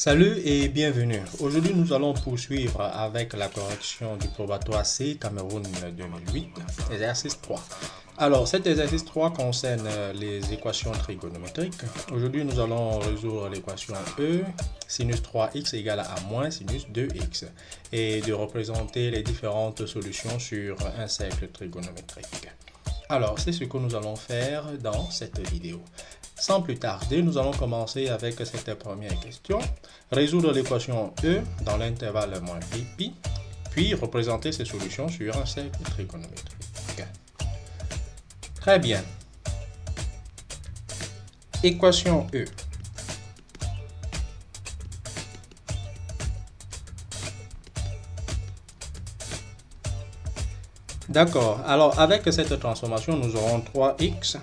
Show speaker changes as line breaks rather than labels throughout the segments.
Salut et bienvenue. Aujourd'hui, nous allons poursuivre avec la correction du probatoire C Cameroun 2008, exercice 3. Alors, cet exercice 3 concerne les équations trigonométriques. Aujourd'hui, nous allons résoudre l'équation E, sinus 3x égale à moins sinus 2x, et de représenter les différentes solutions sur un cercle trigonométrique. Alors, c'est ce que nous allons faire dans cette vidéo. Sans plus tarder, nous allons commencer avec cette première question. Résoudre l'équation E dans l'intervalle moins pi, puis représenter ces solutions sur un cercle trigonométrique. Très bien. Équation E. D'accord. Alors, avec cette transformation, nous aurons 3x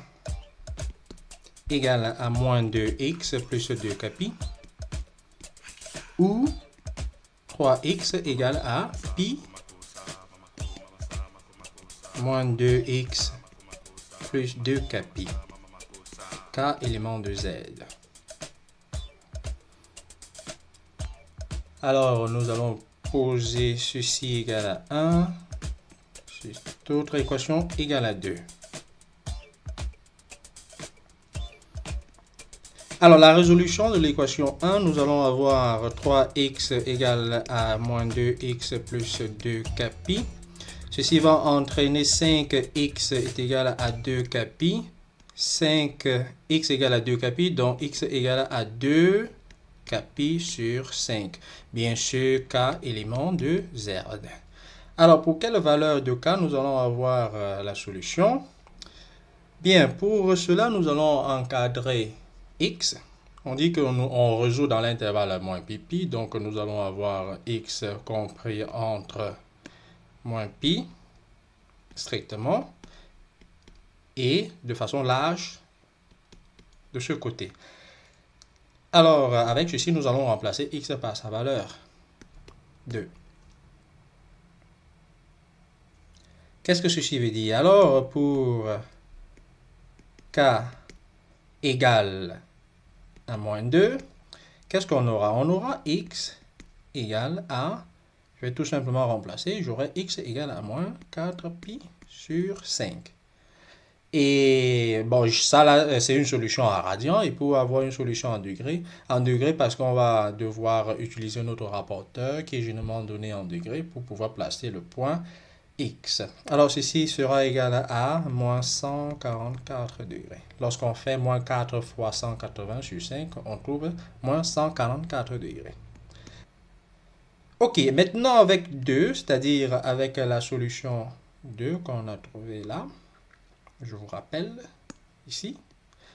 égale à moins 2x plus 2 pi, ou 3x égale à pi moins 2x plus 2 pi, k élément de z. Alors, nous allons poser ceci égal à 1, cette autre équation égale à 2. Alors, la résolution de l'équation 1, nous allons avoir 3x égale à moins 2x plus 2 pi. Ceci va entraîner 5x est égal à 2 pi. 5x égale à 2 pi, donc x égale à 2 pi sur 5. Bien sûr, k élément de z. Alors, pour quelle valeur de k nous allons avoir la solution? Bien, pour cela, nous allons encadrer x. On dit qu'on résout dans l'intervalle moins pi, donc nous allons avoir x compris entre moins pi, strictement, et de façon large de ce côté. Alors, avec ceci, nous allons remplacer x par sa valeur 2. Qu'est-ce que ceci veut dire? Alors, pour k égale à moins 2, qu'est-ce qu'on aura? On aura x égale à, je vais tout simplement remplacer, j'aurai x égale à moins 4 pi sur 5. Et bon, ça là, c'est une solution en radian, et pour avoir une solution en degrés, parce qu'on va devoir utiliser notre rapporteur qui est généralement donné en degrés pour pouvoir placer le point x. Alors, ceci sera égal à moins 144 degrés. Lorsqu'on fait moins 4 fois 180 sur 5, on trouve moins 144 degrés. Ok, maintenant avec 2, c'est-à-dire avec la solution 2 qu'on a trouvée là, je vous rappelle ici,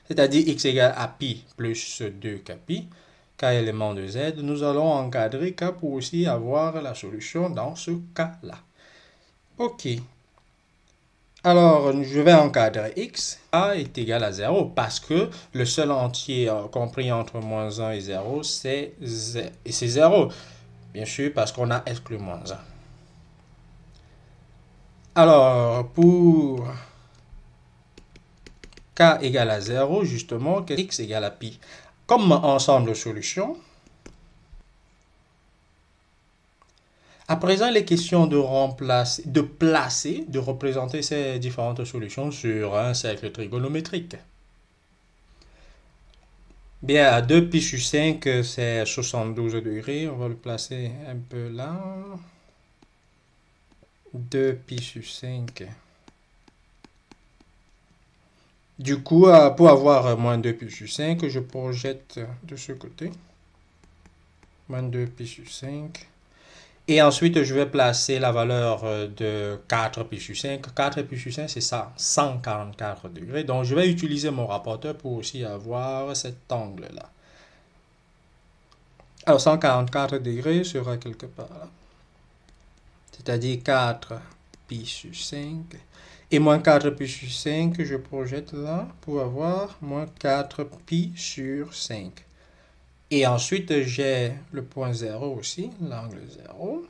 c'est-à-dire x égale à pi plus 2 pi, k élément de z, nous allons encadrer k pour aussi avoir la solution dans ce cas-là. Ok. Alors, je vais encadrer x. A est égal à 0 parce que le seul entier compris entre moins 1 et 0, c'est 0. Bien sûr, parce qu'on a exclu moins 1. Alors, pour k égale à 0, justement, x égale à pi. Comme ensemble de solutions, à présent, il est question de représenter ces différentes solutions sur un cercle trigonométrique. Bien, à 2 pi sur 5, c'est 72 degrés. On va le placer un peu là. 2 pi sur 5. Du coup, pour avoir moins 2 pi sur 5, je projette de ce côté. Moins 2 pi sur 5. Et ensuite, je vais placer la valeur de 4 pi sur 5. 4 pi sur 5, c'est ça, 144 degrés. Donc, je vais utiliser mon rapporteur pour aussi avoir cet angle-là. Alors, 144 degrés sera quelque part là. C'est-à-dire 4 pi sur 5. Et moins 4 pi sur 5, je projette là pour avoir moins 4 pi sur 5. Et ensuite, j'ai le point 0 aussi, l'angle 0.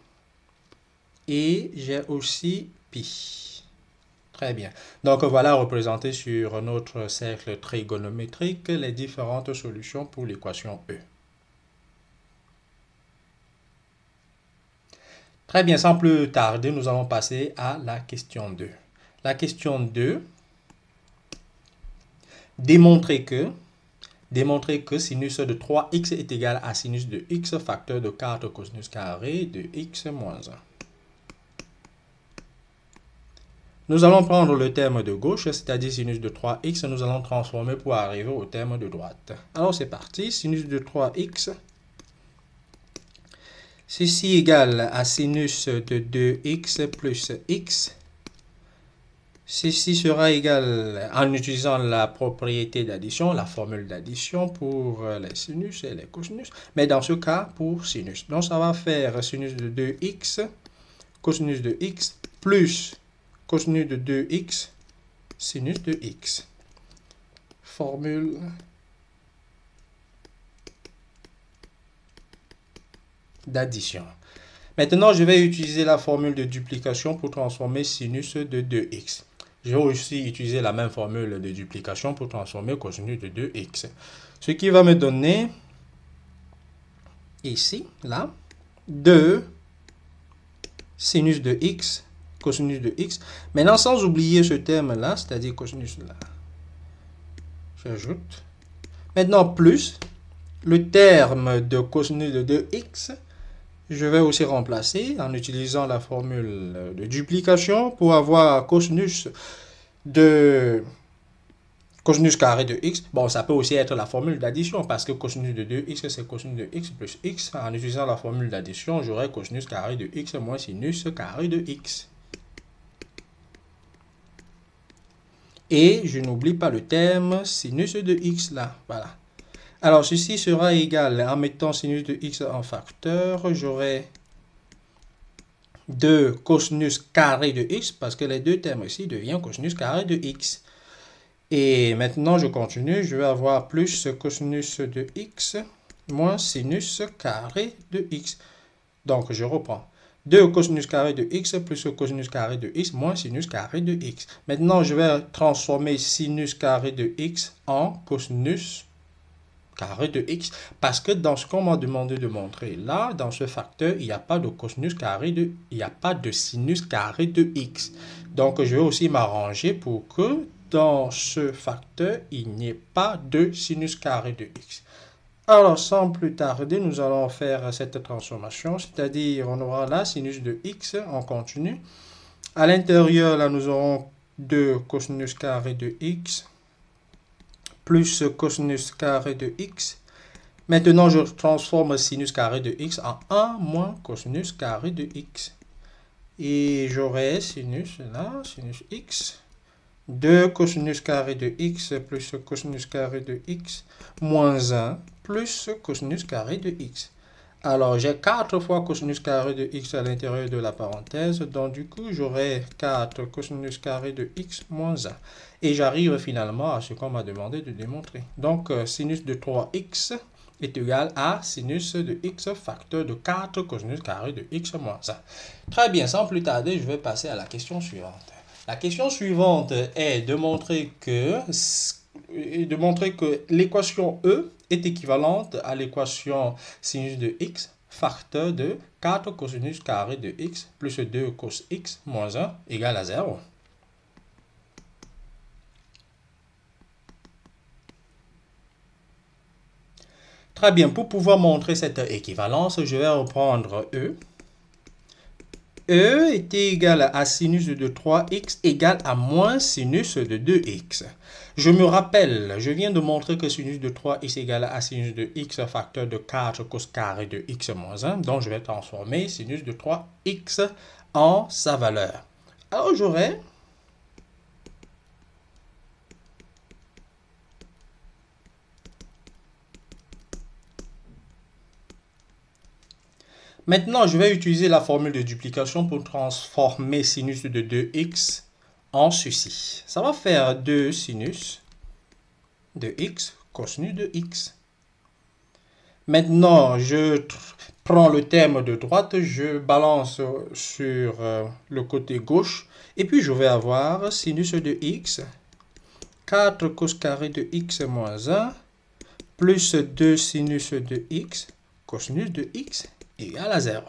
Et j'ai aussi pi. Très bien. Donc, voilà représenté sur notre cercle trigonométrique les différentes solutions pour l'équation E. Très bien, sans plus tarder, nous allons passer à la question 2. La question 2, démontrer que sinus de 3x est égal à sinus de x facteur de 4 cosinus carré de x moins 1. Nous allons prendre le terme de gauche, c'est-à-dire sinus de 3x, nous allons transformer pour arriver au terme de droite. Alors c'est parti, sinus de 3x, ceci égale à sinus de 2x plus x. Ceci sera égal, en utilisant la propriété d'addition, la formule d'addition pour les sinus et les cosinus, mais dans ce cas pour sinus. Donc ça va faire sinus de 2x, cosinus de x, plus cosinus de 2x, sinus de x. Formule d'addition. Maintenant, je vais utiliser la formule de duplication pour transformer sinus de 2x. Je vais aussi utiliser la même formule de duplication pour transformer cosinus de 2x. Ce qui va me donner, ici, là, 2 sinus de x, cosinus de x. Maintenant, sans oublier ce terme-là, c'est-à-dire cosinus là. J'ajoute. Maintenant, plus le terme de cosinus de 2x. Je vais aussi remplacer en utilisant la formule de duplication pour avoir cosinus carré de x. Bon, ça peut aussi être la formule d'addition parce que cosinus de 2x, c'est cosinus de x plus x. En utilisant la formule d'addition, j'aurai cosinus carré de x moins sinus carré de x. Et je n'oublie pas le terme sinus de x là. Voilà. Alors, ceci sera égal, en mettant sinus de x en facteur, j'aurai 2 cosinus carré de x, parce que les deux termes ici deviennent cosinus carré de x. Et maintenant, je continue, je vais avoir plus cosinus de x moins sinus carré de x. Donc, je reprends. 2 cosinus carré de x plus cosinus carré de x moins sinus carré de x. Maintenant, je vais transformer sinus carré de x en cosinus carré de x, parce que dans ce qu'on m'a demandé de montrer là, dans ce facteur, il n'y a pas de cosinus carré de, il n'y a pas de sinus carré de x. Donc, je vais aussi m'arranger pour que dans ce facteur, il n'y ait pas de sinus carré de x. Alors, sans plus tarder, nous allons faire cette transformation, c'est-à-dire on aura là sinus de x en continu. À l'intérieur, là, nous aurons 2 cosinus carré de x plus cosinus carré de x. Maintenant, je transforme sinus carré de x en 1 moins cosinus carré de x. Et j'aurai sinus là, sinus x, 2 cosinus carré de x plus cosinus carré de x moins 1 plus cosinus carré de x. Alors, j'ai 4 fois cosinus carré de x à l'intérieur de la parenthèse. Donc, du coup, j'aurai 4 cosinus carré de x moins 1. Et j'arrive finalement à ce qu'on m'a demandé de démontrer. Donc, sinus de 3x est égal à sinus de x facteur de 4 cosinus carré de x moins 1. Très bien, sans plus tarder, je vais passer à la question suivante. La question suivante est de montrer que l'équation E est équivalente à l'équation sinus de x facteur de 4 cosinus carré de x plus 2 cos x moins 1 égale à 0. Très bien, pour pouvoir montrer cette équivalence, je vais reprendre E. E est égal à sinus de 3x égale à moins sinus de 2x. Je me rappelle, je viens de montrer que sinus de 3x égale à sinus de x facteur de 4 cos carré de x moins 1. Donc, je vais transformer sinus de 3x en sa valeur. Alors, j'aurai maintenant, je vais utiliser la formule de duplication pour transformer sinus de 2x en ceci. Ça va faire 2 sinus de x cosinus de x. Maintenant, je prends le terme de droite, je balance sur le côté gauche, et puis je vais avoir sinus de x, 4 cos carré de x moins 1, plus 2 sinus de x, cosinus de x, égale à 0.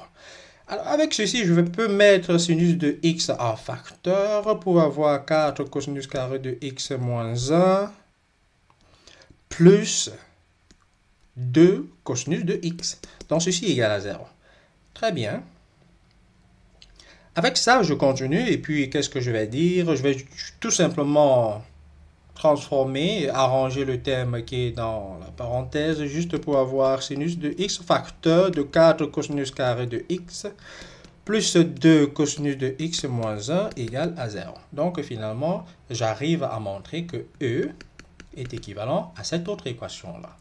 Alors, avec ceci, je peux mettre sinus de x en facteur pour avoir 4 cosinus carré de x moins 1 plus 2 cosinus de x. Donc, ceci est égal à 0. Très bien. Avec ça, je continue. Et puis, qu'est-ce que je vais dire? Je vais tout simplement transformer, arranger le terme qui est dans la parenthèse, juste pour avoir sinus de x facteur de 4 cosinus carré de x plus 2 cosinus de x moins 1 égale à 0. Donc, finalement, j'arrive à montrer que E est équivalent à cette autre équation-là.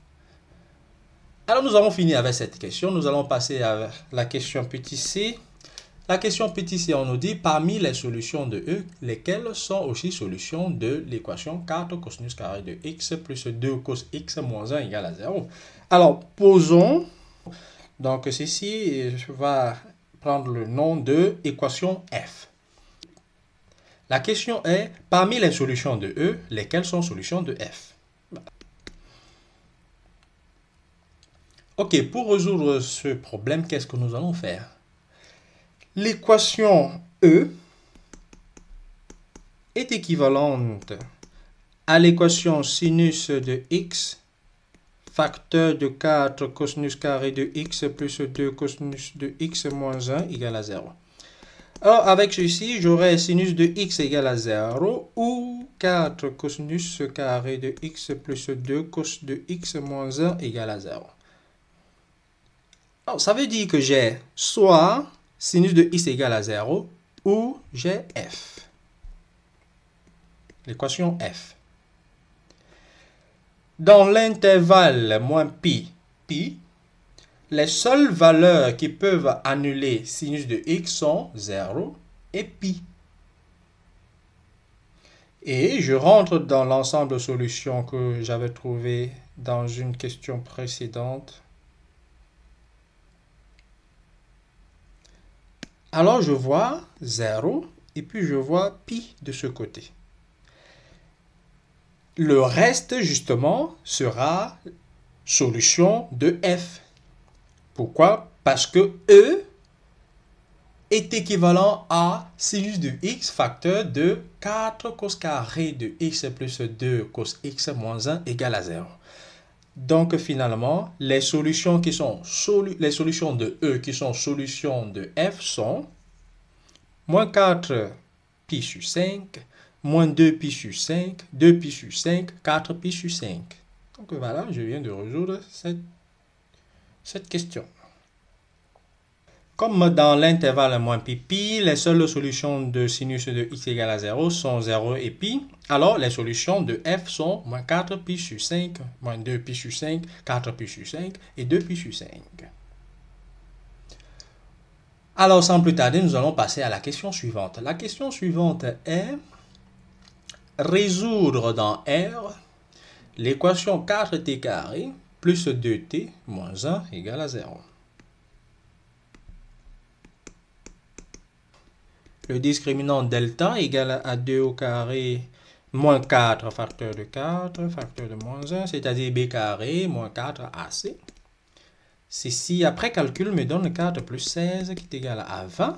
Alors, nous avons fini avec cette question. Nous allons passer à la question petit c. La question petit c, on nous dit, parmi les solutions de E, lesquelles sont aussi solutions de l'équation 4 cosinus carré de x plus 2 cos x moins 1 égale à 0. Alors, posons. Donc, ceci va prendre le nom de équation f. La question est, parmi les solutions de E, lesquelles sont solutions de f? Ok, pour résoudre ce problème, qu'est-ce que nous allons faire? L'équation E est équivalente à l'équation sinus de x facteur de 4 cosinus carré de x plus 2 cosinus de x moins 1 égale à 0. Alors, avec ceci, j'aurai sinus de x égale à 0 ou 4 cosinus carré de x plus 2 cos de x moins 1 égale à 0. Alors, ça veut dire que j'ai soit sinus de x égale à 0 ou j'ai f. L'équation f. Dans l'intervalle moins pi, les seules valeurs qui peuvent annuler sinus de x sont 0 et pi. Et je rentre dans l'ensemble de solutions que j'avais trouvé dans une question précédente. Alors je vois 0 et puis je vois pi de ce côté. Le reste, justement, sera solution de f. Pourquoi? Parce que E est équivalent à sinus de x facteur de 4 cos carré de x plus 2 cos x moins 1 égale à 0. Donc, finalement, les solutions les solutions de E qui sont solutions de f sont moins 4 pi sur 5, moins 2 pi sur 5, 2 pi sur 5, 4 pi sur 5. Donc voilà, je viens de résoudre cette question. Comme dans l'intervalle moins pi, les seules solutions de sinus de x égale à 0 sont 0 et pi, alors les solutions de f sont moins 4 pi sur 5, moins 2 pi sur 5, 4 pi sur 5 et 2 pi sur 5. Alors, sans plus tarder, nous allons passer à la question suivante. La question suivante est résoudre dans R l'équation 4t carré plus 2t moins 1 égale à 0. Le discriminant delta égale à 2 au carré moins 4 facteur de 4 facteur de moins 1, c'est-à-dire b carré moins 4ac. Ceci, après calcul, me donne 4 plus 16 qui est égal à 20.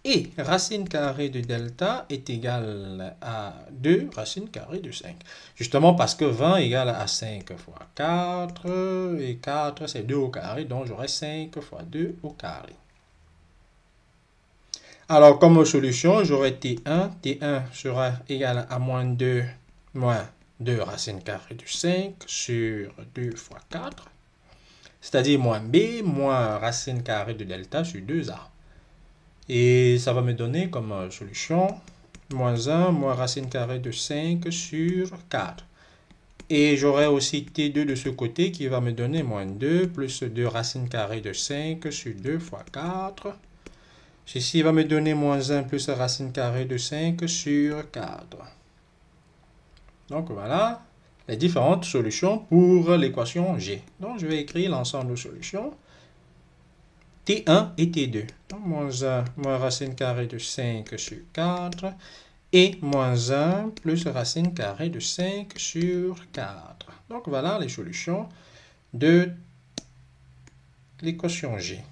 Et racine carrée de delta est égale à 2 racine carrée de 5. Justement parce que 20 égale à 5 fois 4. Et 4, c'est 2 au carré. Donc, j'aurai 5 fois 2 au carré. Alors, comme solution, j'aurai T1. T1 sera égal à moins 2 racine carrée de 5 sur 2 fois 4. C'est-à-dire moins b moins racine carrée de delta sur 2a. Et ça va me donner comme solution moins 1 moins racine carrée de 5 sur 4. Et j'aurai aussi T2 de ce côté qui va me donner moins 2 plus 2 racine carrée de 5 sur 2 fois 4. Ceci va me donner moins 1 plus racine carrée de 5 sur 4. Donc voilà les différentes solutions pour l'équation G. Donc je vais écrire l'ensemble de solutions. T1 et T2. Donc, moins 1 moins racine carrée de 5 sur 4 et moins 1 plus racine carrée de 5 sur 4. Donc voilà les solutions de l'équation G.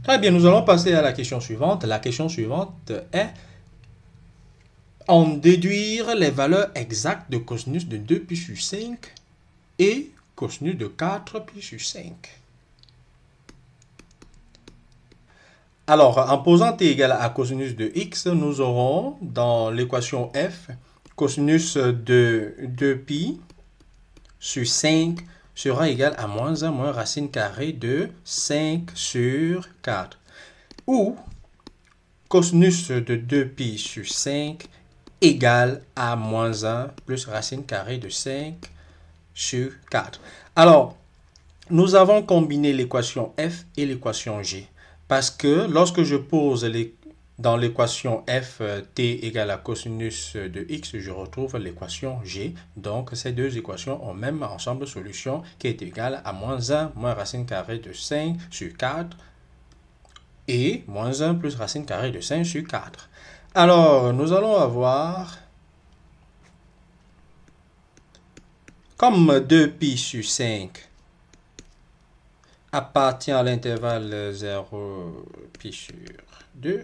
Très bien, nous allons passer à la question suivante. La question suivante est en déduire les valeurs exactes de cosinus de 2 pi sur 5 et cosinus de 4 pi sur 5. Alors, en posant t égale à cosinus de x, nous aurons dans l'équation f cosinus de 2 pi sur 5 sera égal à moins 1 moins racine carrée de 5 sur 4. Ou cosinus de 2 pi sur 5 égale à moins 1 plus racine carrée de 5 sur 4. Alors, nous avons combiné l'équation f et l'équation g. Parce que lorsque je pose dans l'équation f t égale à cosinus de x, je retrouve l'équation g. Donc, ces deux équations ont même ensemble solution qui est égale à moins 1 moins racine carrée de 5 sur 4 et moins 1 plus racine carrée de 5 sur 4. Alors, nous allons avoir comme 2 pi sur 5 appartient à l'intervalle 0 pi sur 2.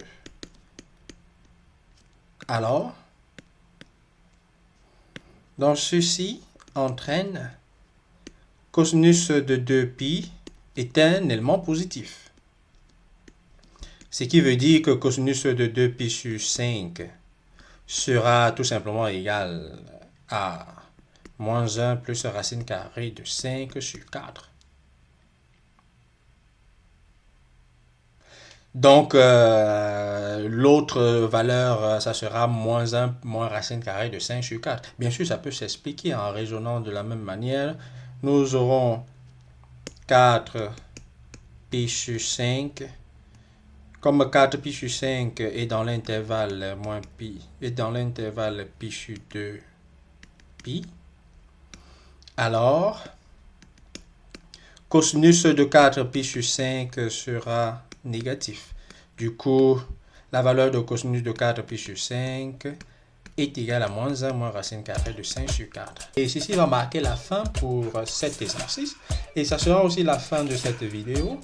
Alors, donc ceci entraîne cosinus de 2 pi est un élément positif. Ce qui veut dire que cosinus de 2 pi sur 5 sera tout simplement égal à moins 1 plus racine carrée de 5 sur 4. Donc, l'autre valeur, ça sera moins 1 moins racine carrée de 5 sur 4. Bien sûr, ça peut s'expliquer en raisonnant de la même manière. Nous aurons 4 pi sur 5. Comme 4 pi sur 5 est dans l'intervalle moins pi, est dans l'intervalle pi sur 2 pi. Alors, cosinus de 4 pi sur 5 sera négatif. Du coup, la valeur de cosinus de 4 pi sur 5 est égale à moins 1 moins racine carrée de 5 sur 4. Et ceci va marquer la fin pour cet exercice. Et ça sera aussi la fin de cette vidéo.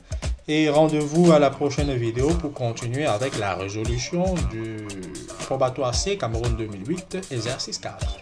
Et rendez-vous à la prochaine vidéo pour continuer avec la résolution du probatoire C Cameroun 2008, exercice 4.